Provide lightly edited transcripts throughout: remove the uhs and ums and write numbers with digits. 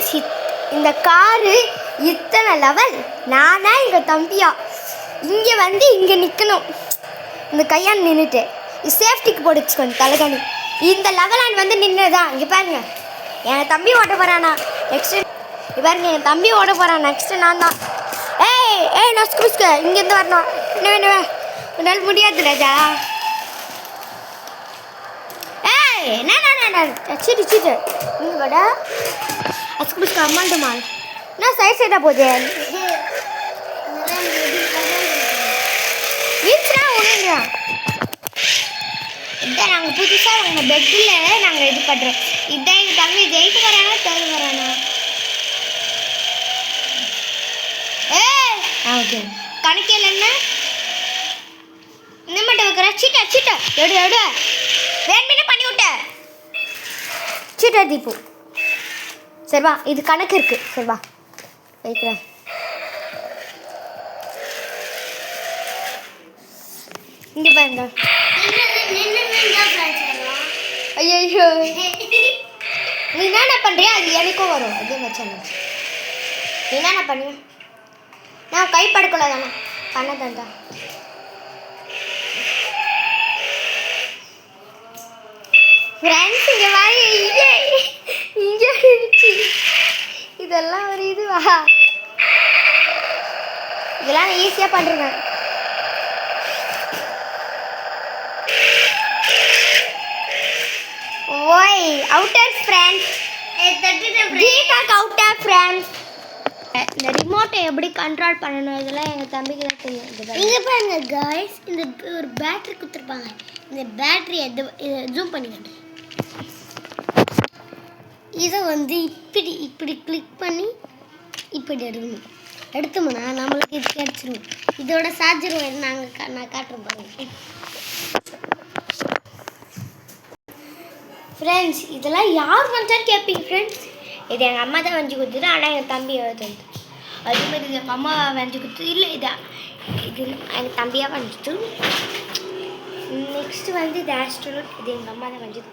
Friends, இந்த car இத்தனை level. நானா எங்கள் தம்பியா இங்கே வந்து இங்கே நிற்கணும். இந்த கையால் நின்றுட்டு சேஃப்டிக்கு போட்டு வச்சுக்கோங்க தலைகாணி. இந்த லெவலான் வந்து நின்றுதான். இங்கே பாருங்க, என் தம்பி ஓட்ட போகிறானா நெக்ஸ்ட்டு. பாருங்க, என் தம்பி ஓட போகிறான். நெக்ஸ்ட்டு நான் தான். ஏய் நொஸ்கு பிஸ்கு இங்கேருந்து வரணும். என்ன வேணும்? உன்னால் முடியாது ராஜா. சீட்டு சீட்டு இங்கே வாடா. அஸ்கு பிஸ்கு அம்மாண்டுமா நான் சைடாக போகுது. வீச்சுனா ஒன்றுங்களா இதான் நாங்கள் புதுசாக உங்கள் பெட்டில் நாங்கள் இது பண்ணுறோம். இதான் எங்கள் தம்பி ஜெயிட்டு வரானா தோல்வி வரானா? ஓகே, கணக்கில் என்ன இந்த மட்டும் வைக்கிற? சீட்டா சீட்டா எடு எடு வேணுமே பண்ணி விட்ட சீட்டா தீப்பு. சரிவா, இது கணக்கு இருக்கு. சரிவா வைக்கிறேன். இங்கே பாருங்க. ஐயோ, நீ என்னென்ன பண்ணுறியா அது எனக்கும் வரும். அதே வச்சாங்க நீ என்னென்ன பண்ணுவேன். நான் கை படுக்கல தானே பண்ண தந்தா. ஃப்ரெண்ட்ஸ் இங்கே வாங்கி இங்கே இருந்துச்சு. இதெல்லாம் ஒரு இதுவா? இதெல்லாம் ஈஸியாக பண்ணுறேன். ஓய் outer friends, Deepak outer friends. இந்த ரிமோட்டை எப்படி கண்ட்ரோல் பண்ணணும் இதெல்லாம் எங்கள் தம்பிக்கு தான் தெரியும். இங்கே பாருங்க காய்ஸ், இந்த ஒரு பேட்ரி கொடுத்துருப்பாங்க. இந்த பேட்ரியை இதை ஜூம் பண்ணிக்கிட்டு இதை வந்து இப்படி இப்படி கிளிக் பண்ணி இப்படி எடுக்கணும். எடுத்தோம்னா நம்மளுக்கு இது கிடச்சிரும். இதோட சார்ஜர் நான் காட்டுறேன் பாருங்க. ஃப்ரெண்ட்ஸ் இதெல்லாம் யார் வந்தாலும் கேட்பீங்க ஃப்ரெண்ட்ஸ். இது எங்கள் அம்மா தான் வஞ்சி கொடுத்துது. ஆனால் எங்கள் தம்பி எழுது அதே மாதிரி இது எங்கள் அம்மா வஞ்சி கொடுத்தது இல்லை. இது எங்கள் தம்பியாக வஞ்சிட்டு. நெக்ஸ்ட்டு வந்து இது ஆஸ்ட்ரோனட். இது எங்கள் அம்மா தான் வஞ்சிது.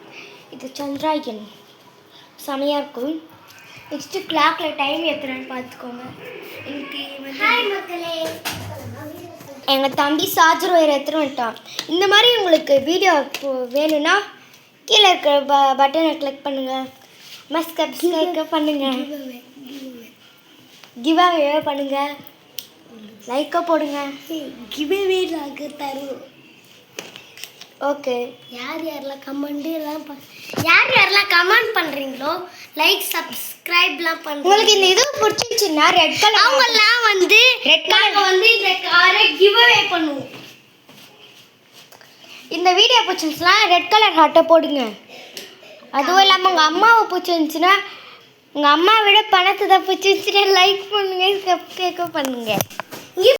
இது சந்திராயன் செமையாக இருக்கும். நெக்ஸ்ட்டு கிளாக்கில் டைம் எத்தனைன்னு பார்த்துக்கோங்க. எனக்கு வந்து எங்கள் தம்பி சார்ஜர் ஒயர் எடுத்துகிட்டு வந்துட்டான். இந்த மாதிரி உங்களுக்கு வீடியோ வேணும்னா கீழே இருக்கிற பட்டனை கிளிக் பண்ணுங்கள். சப்ஸ்கிரைப் பண்ணுங்கள். கிவ்அவே பண்ணுங்கள். லைக்கை போடுங்க. கிவ்அவே நாங்கள் தருவோம். ஓகே, யார் யாரெல்லாம் கமெண்ட் பண்ணுறீங்களோ லைக் சப்ஸ்கிரைப்லாம் பண்ணுங்க. உங்களுக்கு இந்த இது பிடிச்சிருச்சுன்னா ரெட் கலர் அவங்கெல்லாம் வந்து ரெட் கலர் வந்து இந்த காரை கிவ்அவே பண்ணுவோம். இந்த வீடியோ பிடிச்சிருந்துச்சுன்னா ரெட் கலர் ஹார்ட்டை போடுங்க. அதுவும் இல்லாமல் உங்கள் அம்மாவை பிடிச்சிருந்துச்சுன்னா உங்கள் அம்மா விட பணத்தை தான் பிடிச்சிருந்துச்சுன்னா லைக் பண்ணுங்கள், சப்ஸ்கிரைப் பண்ணுங்கள்.